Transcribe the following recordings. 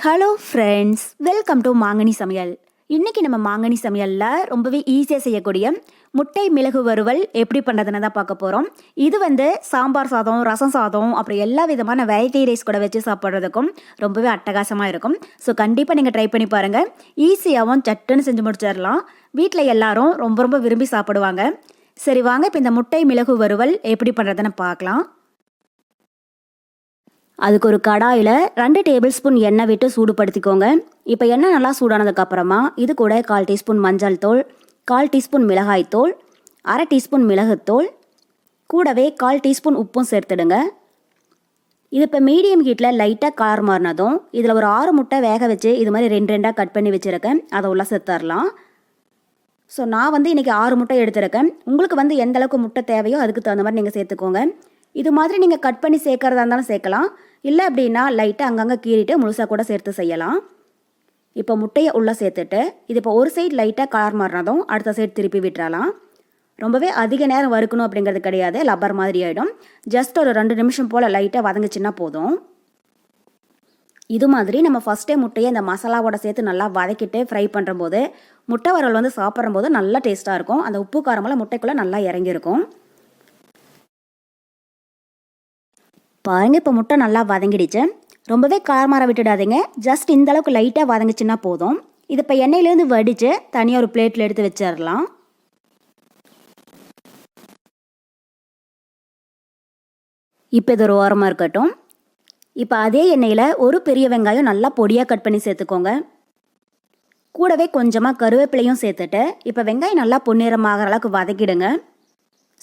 Hello friends, welcome to மாங்கனி சமையல். இன்றைக்கி நம்ம மாங்கனி சமையலில் ரொம்பவே ஈஸியாக செய்யக்கூடிய முட்டை மிளகு வறுவல் எப்படி பண்ணுறதுன்னு தான் பார்க்க போகிறோம். இது சாம்பார் சாதம், ரசம் சாதம், அப்புறம் எல்லா விதமான வெரைட்டி ரைஸ் கூட வச்சு சாப்பிட்றதுக்கும் ரொம்பவே அட்டகாசமாக இருக்கும். ஸோ கண்டிப்பாக நீங்கள் ட்ரை பண்ணி பாருங்கள். ஈஸியாகவும் சட்டுன்னு செஞ்சு முடிச்சிடலாம். வீட்டில் எல்லாரும் ரொம்ப ரொம்ப விரும்பி சாப்பிடுவாங்க. சரி வாங்க, இப்போ இந்த முட்டை மிளகு வறுவல் எப்படி பண்ணுறதுன்னு பார்க்கலாம். அதுக்கு ஒரு கடாயில் 2 டேபிள் ஸ்பூன் எண்ணெய் விட்டு சூடுபடுத்திக்கோங்க. இப்போ எண்ணெய் நல்லா சூடானதுக்கப்புறமா இது கூட 1/4 டீஸ்பூன் மஞ்சள் தூள், 1/4 டீஸ்பூன் மிளகாய் தூள், 1/2 டீஸ்பூன் மிளகுத்தூள், கூடவே 1/4 டீஸ்பூன் உப்பும் சேர்த்துடுங்க. இது இப்போ மீடியம் ஹீட்டில் லைட்டாக கலர் மாறினதும் இதில் ஒரு 6 முட்டை வேக வச்சு இது மாதிரி 2 கட் பண்ணி வச்சுருக்கேன். அதை உள்ள சேர்த்துடலாம். ஸோ நான் இன்றைக்கி 6 முட்டை எடுத்துருக்கேன். உங்களுக்கு எந்த அளவுக்கு முட்டை தேவையோ அதுக்கு தகுந்த மாதிரி நீங்கள் சேர்த்துக்கோங்க. இது மாதிரி நீங்கள் கட் பண்ணி சேர்க்கறதா இருந்தாலும் சேர்க்கலாம். இல்லை அப்படின்னா லைட்டாக அங்கங்கே கீறிட்டு முழுசாக கூட சேர்த்து செய்யலாம். இப்போ முட்டையை உள்ளே சேர்த்துட்டு இது இப்போ ஒரு சைடு லைட்டாக கலர் மாறினதும் அடுத்த சைடு திருப்பி விட்டுறலாம். ரொம்பவே அதிக நேரம் வறுக்கணும் அப்படிங்கிறது கிடையாது, லப்பர் மாதிரி ஆகிடும். ஜஸ்ட் ஒரு 2 நிமிஷம் போல் லைட்டாக வதங்கிச்சின்னா போதும். இது மாதிரி நம்ம ஃபஸ்ட்டே முட்டையை இந்த மசாலாவோட சேர்த்து நல்லா வதக்கிட்டு ஃப்ரை பண்ணுறம்போது முட்டை வறுவல் சாப்பிட்றம்போது நல்லா டேஸ்ட்டாக இருக்கும். அந்த உப்பு காரமெல்லாம் முட்டைக்குள்ளே நல்லா இறங்கியிருக்கும். பாருங்கள், இப்போ முட்டை நல்லா வதங்கிடுச்சு. ரொம்பவே காரமாற விட்டுடாதீங்க. ஜஸ்ட் இந்த அளவுக்கு லைட்டாக வதங்கிச்சுன்னா போதும். இது இப்போ எண்ணெயிலேருந்து வடித்து தனியாக ஒரு பிளேட்டில் எடுத்து வச்சிடலாம். இப்போ இது ஒரு ஓரமாக இருக்கட்டும். இப்போ அதே எண்ணெயில் ஒரு பெரிய வெங்காயம் நல்லா பொடியாக கட் பண்ணி சேர்த்துக்கோங்க. கூடவே கொஞ்சமாக கருவேப்பிலையும் சேர்த்துட்டு இப்போ வெங்காயம் நல்லா பொன்னிறமாகிற அளவுக்கு வதக்கிடுங்க.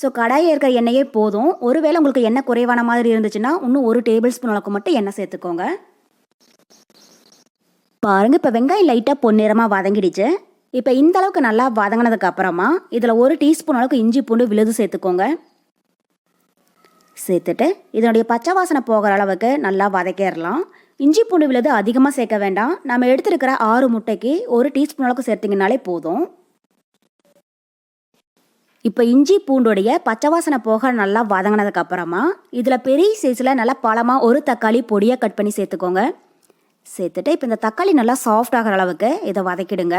ஸோ கடாயில் இருக்கிற எண்ணெயே போதும். ஒருவேளை உங்களுக்கு எண்ணெய் குறைவான மாதிரி இருந்துச்சுன்னா இன்னும் 1 டேபிள் ஸ்பூன் அளவுக்கு மட்டும் எண்ணெய் சேர்த்துக்கோங்க. பாருங்கள், இப்போ வெங்காயம் லைட்டாக பொன்னிறமாக வதங்கிடுச்சு. இப்போ இந்த அளவுக்கு நல்லா வதங்கினதுக்கு அப்புறமா இதில் 1 டீஸ்பூன் அளவுக்கு இஞ்சி பூண்டு விழுது சேர்த்துக்கோங்க. சேர்த்துட்டு இதனுடைய பச்சை வாசனை போகிற அளவுக்கு நல்லா வதக்கிடலாம். இஞ்சி பூண்டு விழுது அதிகமாக சேர்க்க வேண்டாம். நம்ம எடுத்துருக்கிற 6 முட்டைக்கு 1 டீஸ்பூன் அளவுக்கு சேர்த்திங்கனாலே போதும். இப்போ இஞ்சி பூண்டுடைய பச்சை வாசனை போக நல்லா வதங்கினதுக்கப்புறமா இதில் பெரிய சைஸில் நல்லா பழமாக ஒரு தக்காளி பொடியாக கட் பண்ணி சேர்த்துக்கோங்க. சேர்த்துட்டு இப்போ இந்த தக்காளி நல்லா சாஃப்ட் ஆகிற அளவுக்கு இதை வதக்கிடுங்க.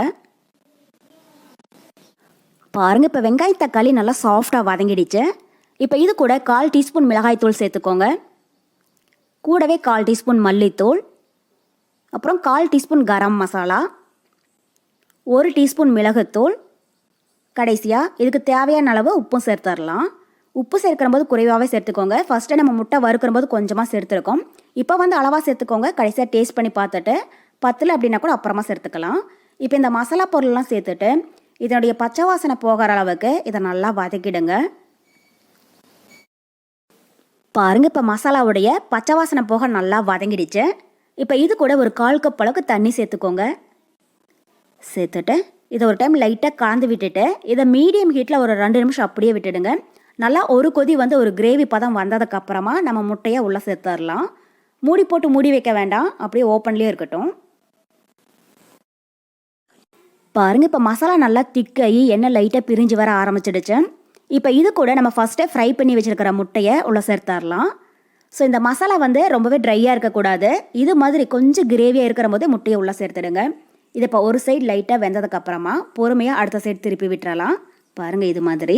பாருங்கள், இப்போ வெங்காய தக்காளி நல்லா சாஃப்டாக வதங்கிடுச்சு. இப்போ இது கூட 1/4 டீஸ்பூன் மிளகாய் தூள் சேர்த்துக்கோங்க. கூடவே 1/4 டீஸ்பூன் மல்லித்தூள், அப்புறம் 1/4 டீஸ்பூன் கரம் மசாலா, 1 டீஸ்பூன் மிளகுத்தூள், கடைசியாக இதுக்கு தேவையான அளவு உப்பும் சேர்த்துடலாம். உப்பு சேர்க்கிற போது குறைவாகவே சேர்த்துக்கோங்க. ஃபஸ்ட்டு நம்ம முட்டை வறுக்கிற போது கொஞ்சமாக சேர்த்துருக்கோம். இப்போ அளவாக சேர்த்துக்கோங்க. கடைசியாக டேஸ்ட் பண்ணி பார்த்துட்டு பத்தில் அப்படின்னா கூட அப்புறமா சேர்த்துக்கலாம். இப்போ இந்த மசாலா பொருள்லாம் சேர்த்துட்டு இதனுடைய பச்சை வாசனை போகிற அளவுக்கு இதை நல்லா வதக்கிடுங்க. பாருங்கள், இப்போ மசாலாவுடைய பச்சை வாசனை போக நல்லா வதங்கிடுச்சு. இப்போ இது கூட ஒரு 1/4 கப் அளவுக்கு தண்ணி சேர்த்துக்கோங்க. சேர்த்துட்டு இதை ஒரு டைம் லைட்டாக கலந்து விட்டுட்டு இதை மீடியம் ஹீட்டில் ஒரு 2 நிமிஷம் அப்படியே விட்டுடுங்க. நல்லா ஒரு கொதி ஒரு கிரேவி பதம் வந்ததுக்கப்புறமா நம்ம முட்டையை உள்ளே சேர்த்துடலாம். மூடி போட்டு மூடி வைக்க வேண்டாம், அப்படியே ஓப்பன்லேயே இருக்கட்டும். பாருங்கள், இப்போ மசாலா நல்லா திக்காகி எண்ணெய் லைட்டாக பிரிஞ்சு வர ஆரம்பிச்சிடுச்சு. இப்போ இது கூட நம்ம ஃபஸ்ட்டே ஃப்ரை பண்ணி வச்சுருக்கிற முட்டையை உள்ளே சேர்த்துடலாம். ஸோ இந்த மசாலா ரொம்பவே ட்ரையாக இருக்கக்கூடாது. இது மாதிரி கொஞ்சம் கிரேவியாக இருக்கிற போது முட்டையை உள்ளே சேர்த்துடுங்க. இது இப்போ ஒரு சைடு லைட்டாக வெந்ததுக்கப்புறமா பொறுமையாக அடுத்த சைடு திருப்பி விட்டுறலாம். பாருங்கள், இது மாதிரி.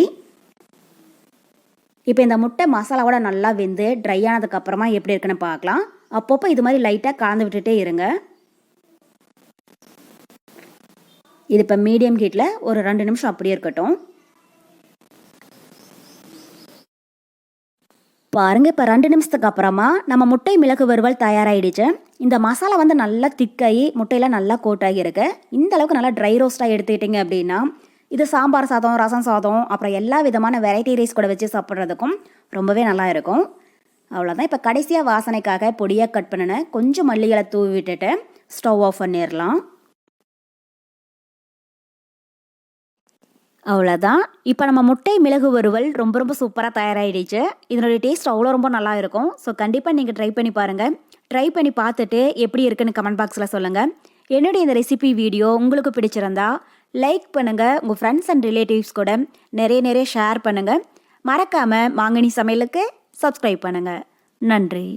இப்போ இந்த முட்டை மசாலாவோட நல்லா வெந்து ட்ரை ஆனதுக்கப்புறமா எப்படி இருக்குன்னு பார்க்கலாம். அப்பப்போ இது மாதிரி லைட்டாக கலந்து விட்டுட்டே இருங்க. இது இப்போ மீடியம் ஹீட்டில் ஒரு 2 நிமிஷம் அப்படியே இருக்கட்டும். பாருங்கள், இப்போ 2 நிமிஷத்துக்கு அப்புறமா நம்ம முட்டை மிளகு வறுவல் தயாராகிடுச்சு. இந்த மசாலா நல்லா திக்காகி முட்டையில் நல்லா கோட்டாகி இருக்கு. இந்த அளவுக்கு நல்லா ட்ரை ரோஸ்ட்டாக எடுத்துக்கிட்டிங்க அப்படின்னா இது சாம்பார் சாதம், ரசம் சாதம், அப்புறம் எல்லா விதமான வெரைட்டி ரைஸ் கூட வச்சு சாப்பிட்றதுக்கும் ரொம்பவே நல்லா இருக்கும். அவ்வளோதான். இப்போ கடைசியாக வாசனைக்காக பொடியாக கட் பண்ணின கொஞ்சம் மல்லிகளை தூவி விட்டுட்டு ஸ்டவ் ஆஃப் பண்ணிடலாம். அவ்வளோதான். இப்போ நம்ம முட்டை மிளகு வறுவல் ரொம்ப ரொம்ப சூப்பராக தயாராகிடுச்சு. இதனுடைய டேஸ்ட் அவ்வளோ ரொம்ப நல்லா இருக்கும். ஸோ கண்டிப்பாக நீங்கள் ட்ரை பண்ணி பாருங்கள். ட்ரை பண்ணி பார்த்துட்டு எப்படி இருக்குன்னு கமெண்ட் பாக்ஸில் சொல்லுங்கள். என்னுடைய இந்த ரெசிபி வீடியோ உங்களுக்கு பிடிச்சிருந்தா லைக் பண்ணுங்கள். உங்கள் ஃப்ரெண்ட்ஸ் அண்ட் ரிலேட்டிவ்ஸ் கூட நிறைய ஷேர் பண்ணுங்கள். மறக்காமல் மாங்கனி சமையலுக்கு சப்ஸ்கிரைப் பண்ணுங்கள். நன்றி.